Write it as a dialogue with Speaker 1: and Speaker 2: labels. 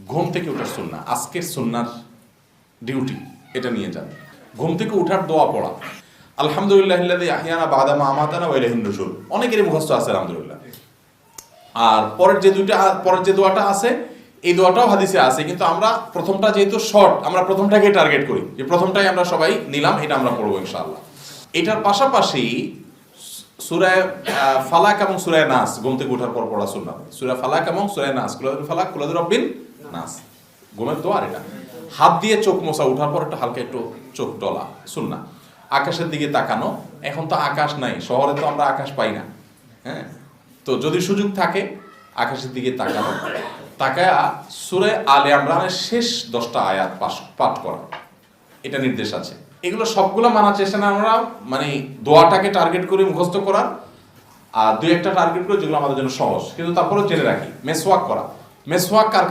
Speaker 1: ঘুম থেকে ওঠার সুন্নাহ, আজকের সুন্নার ডিউটি এটা নিয়ে যান। ঘুম থেকে উঠার দোয়া পড়া, আলহামদুলিল্লাহিল্লাযী আহইয়ানা বা'দা মা আমাতানা ওয়া ইলাইহিন নুশুর, অনেকেরই মুখস্থ আছে আলহামদুলিল্লাহ। আর পরের যে দোয়াটা আছে, এই দোয়াটাও হাদিসে আছে, কিন্তু আমরা প্রথমটা যেহেতু শর্ট, আমরা প্রথমটাকে টার্গেট করি, যে প্রথমটাই আমরা সবাই নিলাম, এটা আমরা পড়বো ইনশাআল্লাহ। এটার পাশাপাশি সূরা ফালাক এবং সূরা নাস ঘুম থেকে ওঠার পর পড়া সুন্নাহ। সূরা ফালাক এবং সূরা নাস, কুল ফালাক কুল রাব্বিন নাস, ঘুমের দোয়া। আর এটা হাত দিয়ে চোখ মোছা, উঠার পর একটা হালকা একটু চোখ ডলা সুন্নাহ। আকাশের দিকে তাকানো, এখন তো আকাশ নাই, শহরে তো আমরা আকাশ পাই না, হ্যাঁ, তো যদি সুযোগ থাকে আকাশের দিকে তাকানো, তাকায়া সূরা আলে ইমরানের শেষ 10টা আয়াত পাঠ করা, এটা নির্দেশ আছে। এগুলো সবগুলো মানার চেষ্টা না, আমরা মানে দোয়াটাকে টার্গেট করে মুখস্থ করার, আর দুই একটা টার্গেট করে যেগুলো আমাদের জন্য সহজ, কিন্তু তারপরেও জেনে রাখি। মেসওয়াক করা, মেসওয়াক কার